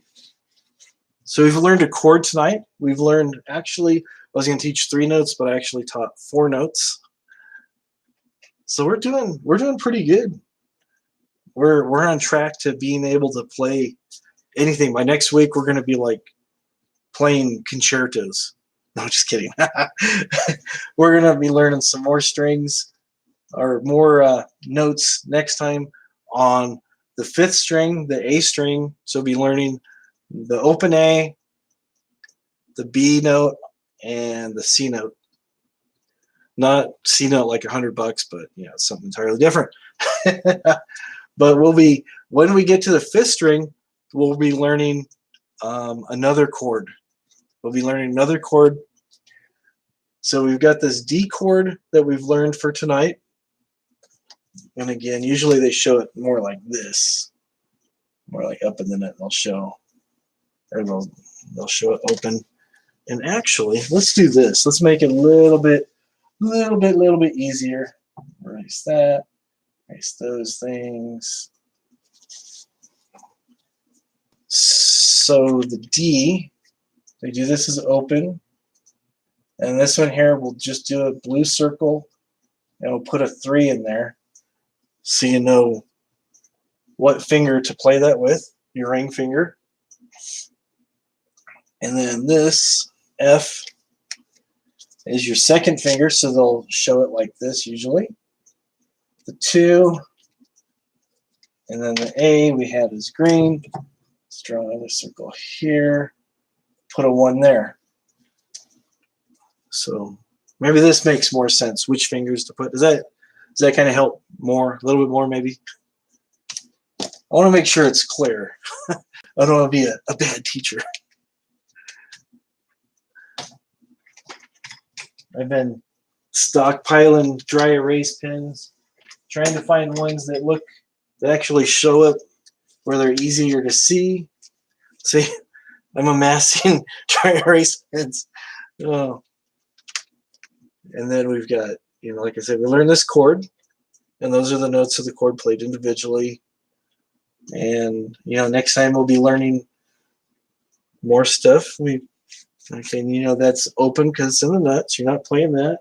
So we've learned a chord tonight. We've learned, actually, I was going to teach 3 notes, but I actually taught 4 notes. So we're doing pretty good. We're on track to being able to play anything. By next week, we're going to be like playing concertos. No, just kidding. We're going to be learning some more strings or more notes next time on the 5th string, the A string. So we'll be learning the open A, the B note, and the C note. Not C note like $100, but it's something entirely different. But when we get to the 5th string, we'll be learning another chord. We'll be learning another chord. So we've got this D chord that we've learned for tonight. And again, usually they show it more like this, more like up in the net. They'll show it open. And actually, let's do this. Let's make it a little bit easier. Erase that. Erase those things. So the D, they do this as open. And this one here, we'll just do a blue circle, and we'll put a 3 in there, so you know what finger to play that with, your ring finger. And then this F is your 2nd finger, so they'll show it like this usually. The 2, and then the A we had is green. Let's draw another circle here, put a 1 there. So maybe this makes more sense, which fingers to put. Does that kind of help more, a little bit more maybe? I want to make sure it's clear. I don't want to be a bad teacher. I've been stockpiling dry erase pens, trying to find ones that actually show up where they're easier to see. See, I'm amassing dry erase pens. Oh. And then we've got, like I said, we learned this chord, and those are the notes of the chord played individually. And, next time we'll be learning more stuff. That's open because it's in the nuts. You're not playing that.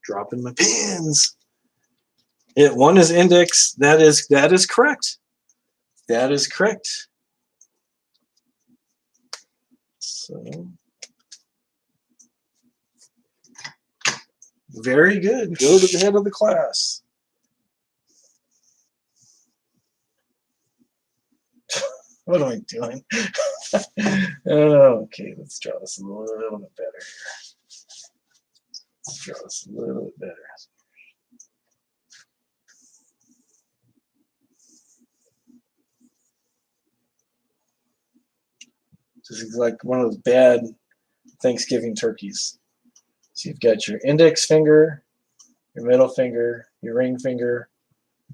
Dropping my pins. 1 is index. That is correct. That is correct. So, very good. Go to the head of the class. What am I doing? Okay, let's draw this a little bit better. Let's draw this a little bit better. This is like one of those bad Thanksgiving turkeys. So you've got your index finger, your middle finger, your ring finger,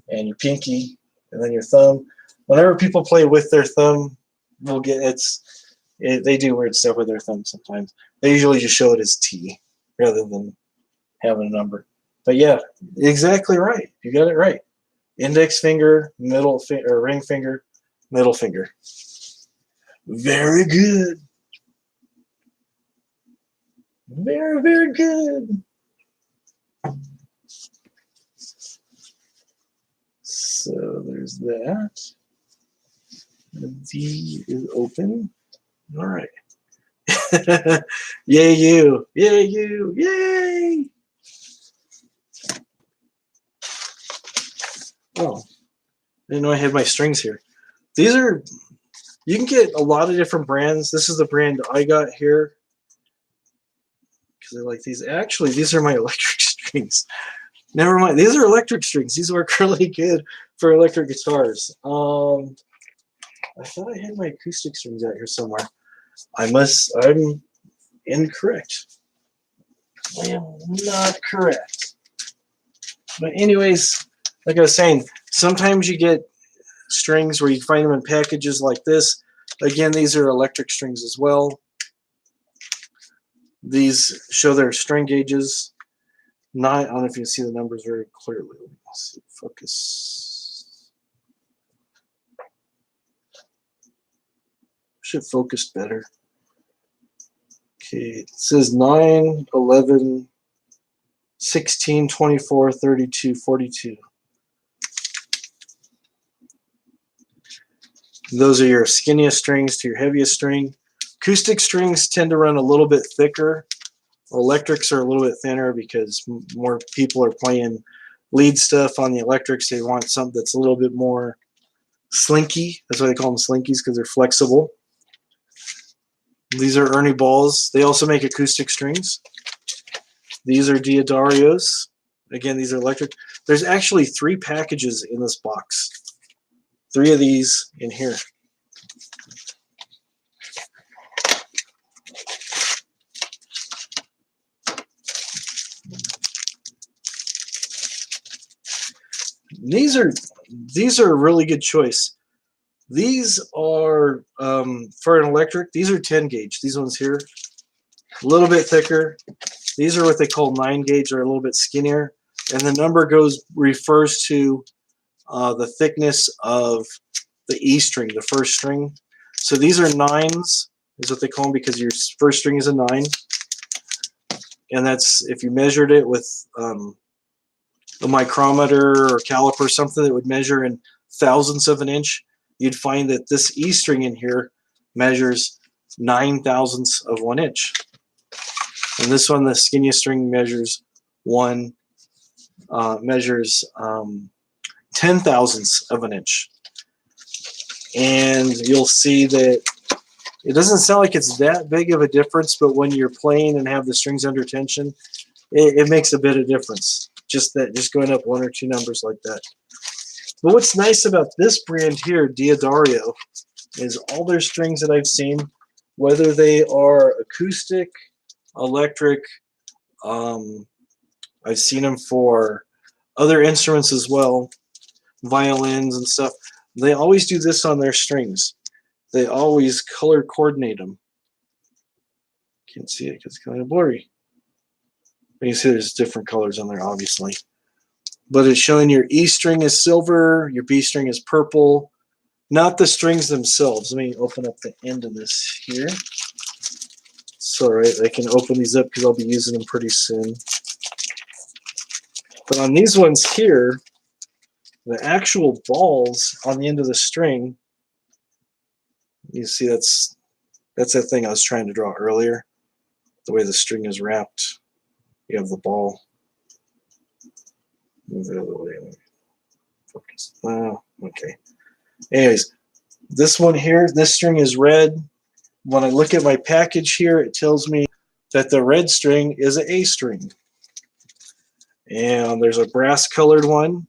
and your pinky, and then your thumb. Whenever people play with their thumb, they do weird stuff with their thumb sometimes. They usually just show it as T rather than having a number. But yeah, exactly right. You got it right. Index finger, middle finger, ring finger, middle finger. Very good. Very, very good. So there's that. The D is open. All right. Yay you! Yay you! Yay! Oh, I didn't know I had my strings here. These are, you can get a lot of different brands. This is the brand I got here because I like these. Actually, these are my electric strings. Never mind. These are electric strings. These work really good for electric guitars. I thought I had my acoustic strings out here somewhere. I'm incorrect. I am not correct. But anyways, like I was saying, sometimes you get strings where you find them in packages like this. Again, these are electric strings as well. These show their string gauges. I don't know if you can see the numbers very clearly. Let's see, focus. Should focus better. Okay, it says 9, 11, 16, 24, 32, 42. Those are your skinniest strings to your heaviest string. Acoustic strings tend to run a little bit thicker. Electrics are a little bit thinner because more people are playing lead stuff on the electrics. They want something that's a little bit more slinky. That's why they call them slinkies, because they're flexible. These are Ernie balls. They also make acoustic strings. These are Diodarios. Again, these are electric. There's actually 3 packages in this box. 3 of these in here. These are a really good choice. These are for an electric. These are 10 gauge. These ones here, a little bit thicker. These are what they call 9 gauge. They're a little bit skinnier, and the number refers to the thickness of the E string, the first string. So these are 9s, is what they call them, because your first string is a 9, and that's, if you measured it with a micrometer or caliper, something that would measure in thousandths of an inch, you'd find that this E string in here measures 9 thousandths of 1 inch. And this one, the skinniest string, measures 10 thousandths of an inch. And you'll see that it doesn't sound like it's that big of a difference, but when you're playing and have the strings under tension, it makes a bit of difference. Just going up 1 or 2 numbers like that. But what's nice about this brand here, Diodario, is all their strings that I've seen, whether they are acoustic, electric, I've seen them for other instruments as well, violins and stuff, they always do this on their strings. They always color coordinate them. Can't see it because it's kind of blurry. But you see there's different colors on there, obviously. But it's showing your E string is silver, your B string is purple, not the strings themselves. Let me open up the end of this here. It's all right, I can open these up because I'll be using them pretty soon. But on these ones here, the actual balls on the end of the string, you see that's that thing I was trying to draw earlier. The way the string is wrapped, you have the ball. Move it out of the way. Focus. Okay. Anyways, this one here, this string is red. When I look at my package here, it tells me that the red string is an A string. And there's a brass colored one,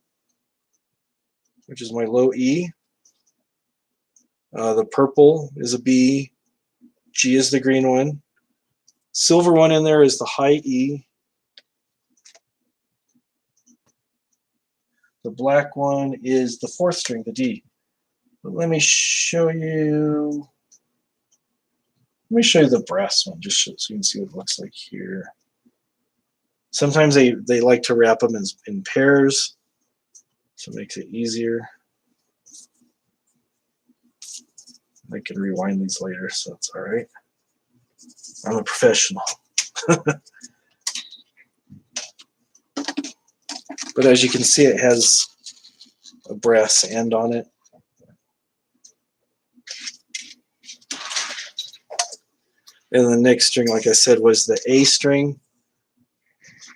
which is my low E. The purple is a B. G is the green one. Silver one in there is the high E. The black one is the 4th string, the D. But let me show you the brass one, just so you can see what it looks like here. Sometimes they like to wrap them in pairs, so it makes it easier. I can rewind these later, so it's all right. I'm a professional. But as you can see, it has a brass end on it. And the next string, like I said, was the A string,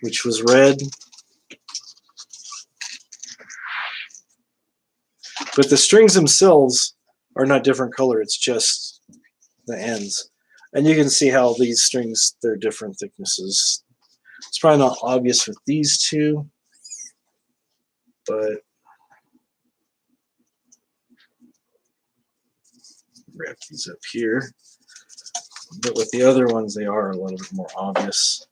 which was red. But the strings themselves are not different color, it's just the ends. And you can see how these strings, they're different thicknesses. It's probably not obvious with these two, but wrap these up here. But with the other ones, they are a little bit more obvious.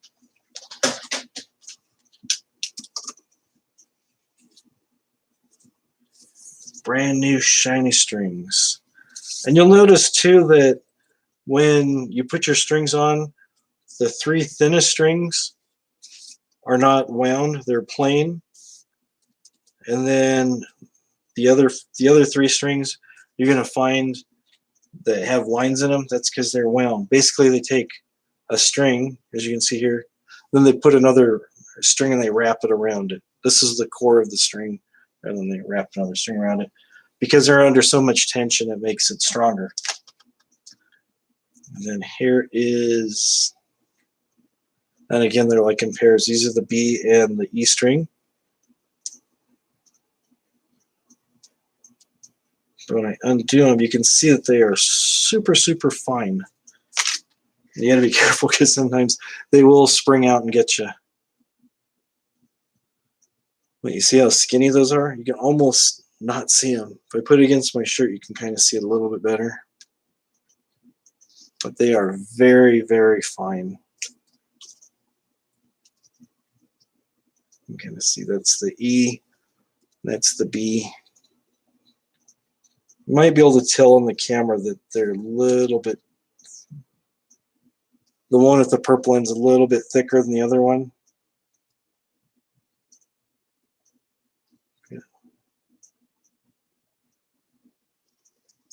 Brand new shiny strings. And you'll notice too that when you put your strings on, the three thinnest strings are not wound, they're plain. And then the other three strings you're going to find that have lines in them. That's because they're wound. Basically, they take a string, as you can see here, then they put another string and they wrap it around it. This is the core of the string, and then they wrap another string around it. Because they're under so much tension, it makes it stronger. And then here is, and again, they're like in pairs. These are the B and the E string. But when I undo them, you can see that they are super, super fine. You gotta be careful because sometimes they will spring out and get you. But you see how skinny those are? You can almost not see them. If I put it against my shirt, you can kind of see it a little bit better. But they are very, very fine. You can kind of see that's the E, that's the B. You might be able to tell on the camera that they're a little bit, the one with the purple end's a little bit thicker than the other one. Yeah.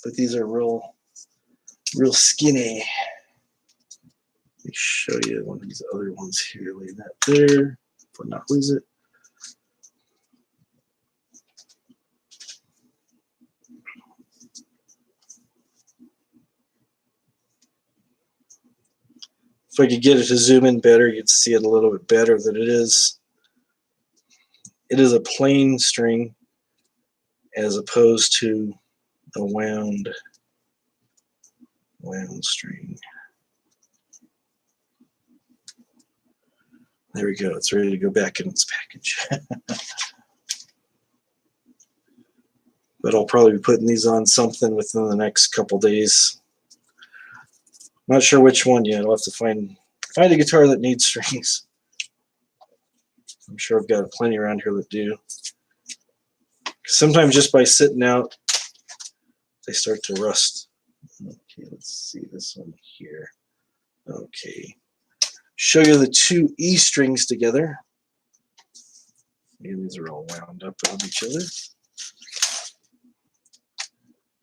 But these are real skinny. Let me show you one of these other ones here. Leave that there, for not lose it. If I could get it to zoom in better, you'd see it a little bit better that it is a plain string as opposed to a wound string. There we go. It's ready to go back in its package. But I'll probably be putting these on something within the next couple days. Not sure which one yet. I'll have to find a guitar that needs strings. I'm sure I've got plenty around here that do. Sometimes just by sitting out, they start to rust. Okay, let's see this one here. Okay. Show you the two E strings together. And these are all wound up on each other.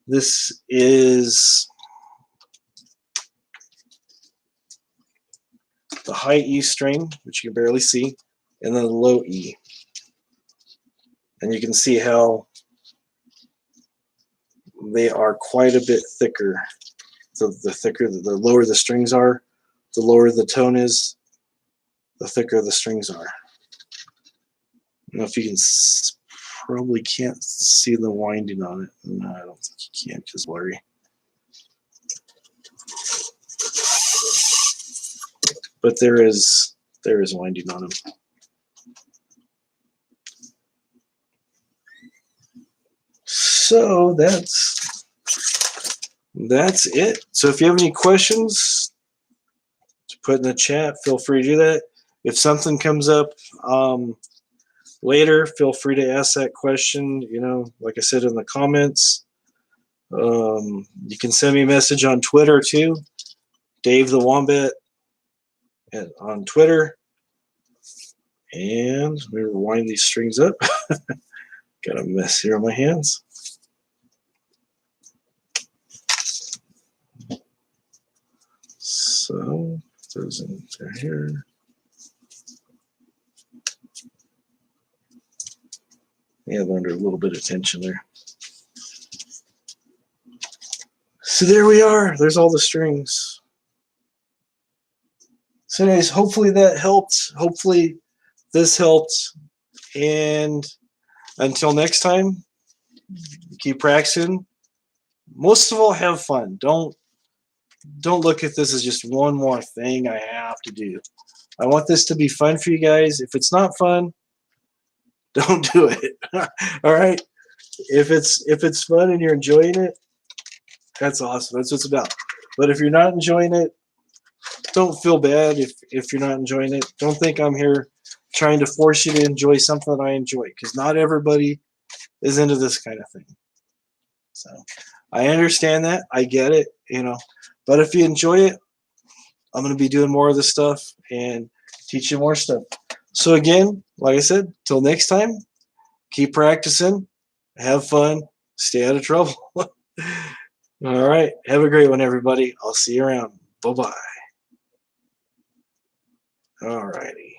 This is the high E string, which you can barely see, and then the low E. And you can see how they are quite a bit thicker. So the lower the strings are, the lower the tone is, the thicker the strings are. I don't know if you can, probably can't see the winding on it. No, I don't think you can, because blurry. But there is winding on them. So that's it. So if you have any questions to put in the chat, feel free to do that. If something comes up later, feel free to ask that question, you know, like I said, in the comments. You can send me a message on Twitter too, Dave the Wombat on Twitter. And let me rewind these strings up. Got a mess here on my hands. So those in here. Yeah, they're under a little bit of tension there. So there we are. There's all the strings. So anyways, hopefully that helped. Hopefully this helped. And until next time, keep practicing. Most of all, have fun. Don't look at this as just one more thing I have to do. I want this to be fun for you guys. If it's not fun, don't do it. All right. If it's fun and you're enjoying it, that's awesome. That's what it's about. But if you're not enjoying it, don't feel bad if you're not enjoying it. Don't think I'm here trying to force you to enjoy something that I enjoy, because not everybody is into this kind of thing. So I understand that. I get it, But if you enjoy it, I'm going to be doing more of this stuff and teach you more stuff. So again, like I said, till next time, keep practicing, have fun, stay out of trouble. All right. Have a great one, everybody. I'll see you around. Bye-bye. All righty.